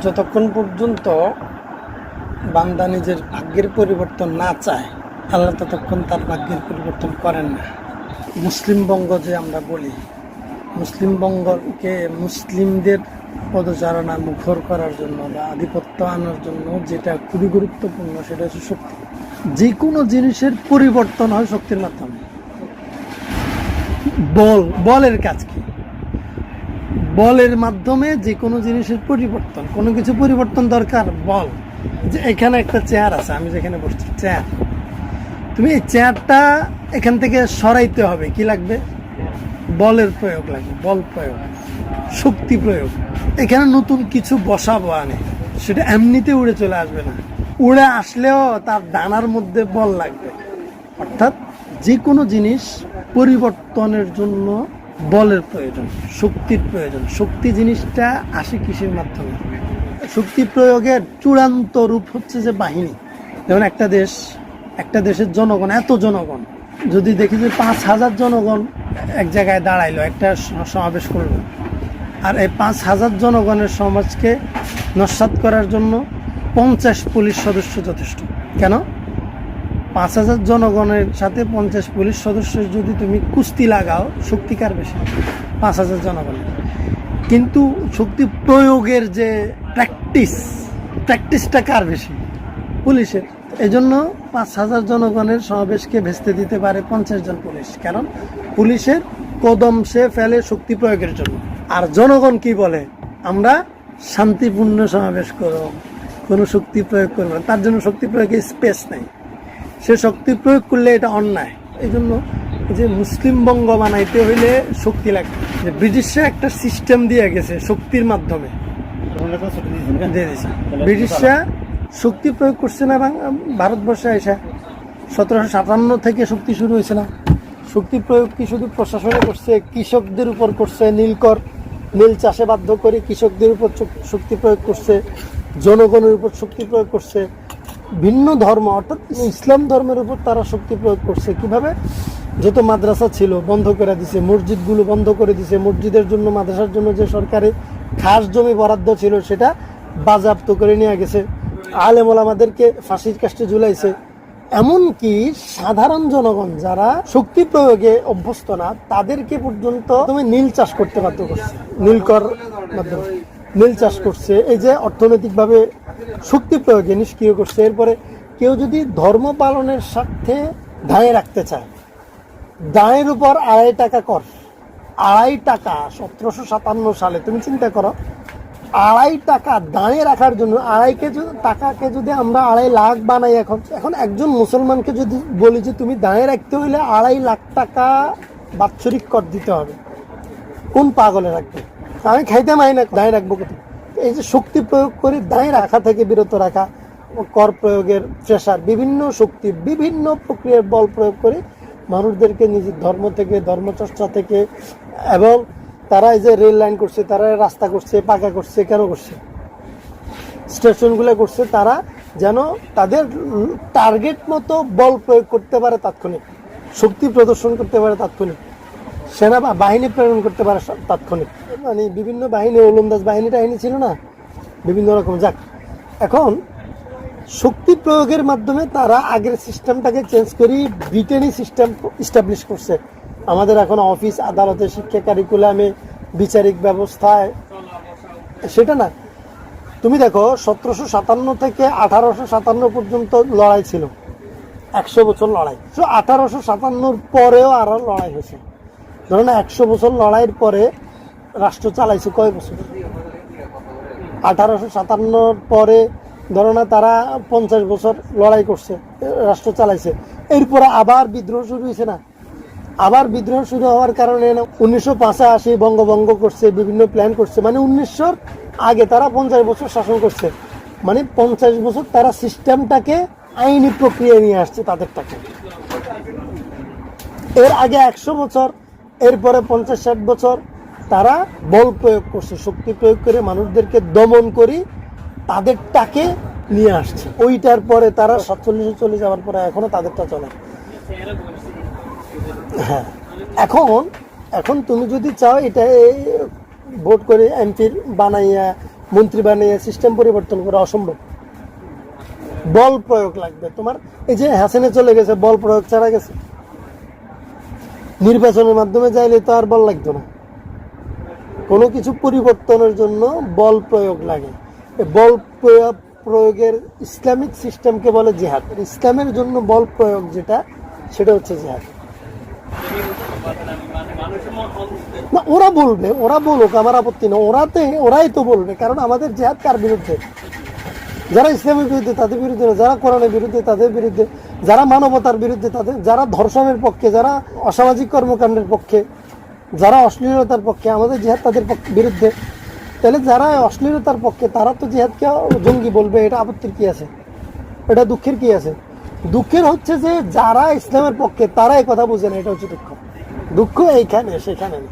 যতক্ষণ পর্যন্ত বান্দা নিজের ভাগ্যের পরিবর্তন না চায়, আল্লাহ ততক্ষণ তার ভাগ্যের পরিবর্তন করেন না। মুসলিমবঙ্গ যে আমরা বলি, মুসলিমবঙ্গকে মুসলিমদের পদচারণা মুখর করার জন্য বা আধিপত্য আনার জন্য যেটা খুবই গুরুত্বপূর্ণ, সেটা হচ্ছে শক্তি। যে কোনো জিনিসের পরিবর্তন হয় শক্তির মাধ্যমে। বলের কাজ কি? বলের মাধ্যমে যে কোনো জিনিসের পরিবর্তন, কোনো কিছু পরিবর্তন দরকার, বল। যে এখানে একটা চেয়ার আছে, আমি যেখানে বসছি চেয়ার, তুমি এই চেয়ারটা এখান থেকে সরাইতে হবে, কি লাগবে? বলের প্রয়োগ লাগবে, বল প্রয়োগ, শক্তি প্রয়োগ। এখানে নতুন কিছু বসাবো আনে, সেটা এমনিতে উড়ে চলে আসবে না, উড়ে আসলেও তার ডানার মধ্যে বল লাগবে। অর্থাৎ যে কোনো জিনিস পরিবর্তনের জন্য বলের প্রয়োজন, শক্তির প্রয়োজন। শক্তি জিনিসটা আসে কিসের মাধ্যমে? শক্তি প্রয়োগের চূড়ান্ত রূপ হচ্ছে যে বাহিনী। যেমন একটা দেশের জনগণ, এত জনগণ, যদি দেখি যে 5,000 জনগণ এক জায়গায় দাঁড়াইলো, একটা সমাবেশ করলো, আর এই 5,000 জনগণের সমাজকে নস্যাৎ করার জন্য 50 পুলিশ সদস্য যথেষ্ট। কেন? 5,000 জনগণের সাথে 50 পুলিশ সদস্যের যদি তুমি কুস্তি লাগাও, শক্তি কার বেশি? 5,000 জনগণের। কিন্তু শক্তি প্রয়োগের যে প্র্যাকটিসটা কার বেশি? পুলিশের। এই জন্য 5,000 জনগণের সমাবেশকে ভেস্তে দিতে পারে 50 জন পুলিশ। কারণ পুলিশের কদম সে ফেলে শক্তি প্রয়োগের জন্য। আর জনগণ কি বলে? আমরা শান্তিপূর্ণ সমাবেশ করব, কোনো শক্তি প্রয়োগ করবো না। তার জন্য শক্তি প্রয়োগের স্পেস নেই, সে শক্তি প্রয়োগ করলে এটা অন্যায়। এই জন্য যে মুসলিমবঙ্গ বানাইতে হইলে শক্তি লাগবে। যে ব্রিটিশরা একটা সিস্টেম দিয়ে গেছে শক্তির মাধ্যমে, দিয়ে দিয়েছে। ব্রিটিশরা শক্তি প্রয়োগ করছে না ভারতবর্ষে এসে, 1757 থেকে শক্তি শুরু হয়েছে না? শক্তি প্রয়োগ কি শুধু প্রশাসনে করছে? কৃষকদের উপর করছে, নীল চাষে বাধ্য করে কৃষকদের উপর শক্তি প্রয়োগ করছে, জনগণের উপর শক্তি প্রয়োগ করছে। ভিন্ন ধর্ম অর্থাৎ ইসলাম ধর্মের উপর তারা শক্তি প্রয়োগ করছে। কিভাবে? যত মাদ্রাসা ছিল বন্ধ করে দিছে, মসজিদগুলো বন্ধ করে দিছে, মসজিদের জন্য, মাদ্রাসার জন্য যে সরকারি খাস জমি বরাদ্দ ছিল সেটা বাজেয়াপ্ত করে নিয়ে গেছে, আলেম ওলামাদেরকে ফাঁসির কাস্টে ঝুলাইছে। এমনকি সাধারণ জনগণ যারা শক্তি প্রয়োগে অভ্যস্ত না, তাদেরকে পর্যন্ত তুমি নীল চাষ করতে বাধ্য করছে, নীলকর মাধ্যমে নীল চাষ করছে। এই যে অর্থনৈতিকভাবে শক্তি প্রয়োগে নিষ্ক্রিয় করছে। এরপরে কেউ যদি ধর্ম পালনের স্বার্থে দাঁড়িয়ে রাখতে চায়, দাঁড়ের উপর 2.5 টাকা কর। 2.5 টাকা 1757 সালে, তুমি চিন্তা করো, 2.5 টাকা দাঁড়িয়ে রাখার জন্য। 2.5 টাকাকে যদি আমরা 2.5 লাখ বানাই, এখন একজন মুসলমানকে যদি বলি যে তুমি দাঁড়িয়ে রাখতে হইলে 2.5 লাখ টাকা বাৎসরিক কর দিতে হবে, কোন পাগলে রাখবে? আমি খাইতে মাই না, দাঁড়িয়ে রাখবো কোথায়? এই যে শক্তি প্রয়োগ করে দাঁড়িয়ে রাখা থেকে বিরত রাখা, কর প্রয়োগের প্রেশার, বিভিন্ন শক্তি, বিভিন্ন প্রক্রিয়ার বল প্রয়োগ করে মানুষদেরকে নিজের ধর্ম থেকে, ধর্মচর্চা থেকে, এবং তারা এই যে রেল লাইন করছে, তারা রাস্তা করছে, পাকা করছে, কেন করছে? স্টেশনগুলো করছে তারা যেন তাদের টার্গেট মতো বল প্রয়োগ করতে পারে তাৎক্ষণিক, শক্তি প্রদর্শন করতে পারে তাৎক্ষণিক, সেনা বাহিনী প্রেরণ করতে পারে তাৎক্ষণিক। মানে বিভিন্ন বাহিনী, ওলন্দাজ বাহিনী টাহিনী ছিল না, বিভিন্ন রকম। যাক, এখন শক্তি প্রয়োগের মাধ্যমে তারা আগের সিস্টেমটাকে চেঞ্জ করে ব্রিটেনি সিস্টেম ইস্টাবলিশ করছে। আমাদের এখন অফিস আদালতে, শিক্ষা কারিকুলামে, বিচারিক ব্যবস্থায়, সেটা না। তুমি দেখো 1757 থেকে 1857 পর্যন্ত লড়াই ছিল, 100 বছর লড়াই। 1857 পরেও আরো লড়াই হয়েছে। ধরো না, 100 বছর লড়াইয়ের পরে রাষ্ট্র চালাইছে কয় বছর? 1857 পরে ধরো না তারা 50 বছর লড়াই করছে, রাষ্ট্র চালাইছে। এরপরে আবার বিদ্রোহ শুরু হয়েছে না? আবার বিদ্রোহ শুরু হওয়ার কারণে 1985 বঙ্গভঙ্গ করছে, বিভিন্ন প্ল্যান করছে। মানে 1900 আগে তারা 50 বছর শাসন করছে। মানে 50 বছর তারা সিস্টেমটাকে আইনি প্রক্রিয়া নিয়ে আসছে তাদেরটাকে। এর আগে 100 বছর, এরপরে 50-60 বছর তারা বল প্রয়োগ করছে, শক্তি প্রয়োগ করে মানুষদেরকে দমন করি তাদেরটাকে নিয়ে আসছে। ওইটার পরে তারা 47 চলে যাওয়ার পরে এখনো তাদেরটা চলে। হ্যাঁ, এখন তুমি যদি চাও এটা ভোট করে এমপির বানাইয়া মন্ত্রী বানিয়ে সিস্টেম পরিবর্তন করা অসম্ভব। বল প্রয়োগ লাগবে তোমার। এই যে হাসিনা চলে গেছে, বল প্রয়োগ ছাড়া গেছে। নির্বাচনের মাধ্যমে যাইলে তো আর বল লাগতো না। কোনো কিছু পরিবর্তনের জন্য বল প্রয়োগ লাগে। এই বল প্রয়োগের ইসলামিক সিস্টেমকে বলে জিহাদ। ইসলামের জন্য বল প্রয়োগ যেটা, সেটা হচ্ছে জিহাদ। না, ওরা বলবে, ওরা বলুক, আমার আপত্তি নেই। ওরাই তো বলবে, কারণ আমাদের জিহাদ কার বিরুদ্ধে? যারা ইসলামের বিরুদ্ধে তাদের বিরুদ্ধে না, যারা কোরআনের বিরুদ্ধে তাদের বিরুদ্ধে, যারা মানবতার বিরুদ্ধে তাদের, যারা ধর্ষণের পক্ষে, যারা অসামাজিক কর্মকাণ্ডের পক্ষে, যারা অশ্লীলতার পক্ষে, আমাদের জিহাদ তাদের বিরুদ্ধে। তাহলে যারা অশ্লীলতার পক্ষে তারা তো জিহাদকে জঙ্গি বলবে, এটা আপত্তির কি আছে? এটা দুঃখের কি আছে? দুঃখের হচ্ছে যে যারা ইসলামের পক্ষে তারা এই কথা বুঝে না, এটা হচ্ছে দুঃখ। দুঃখ এইখানে, সেখানে না।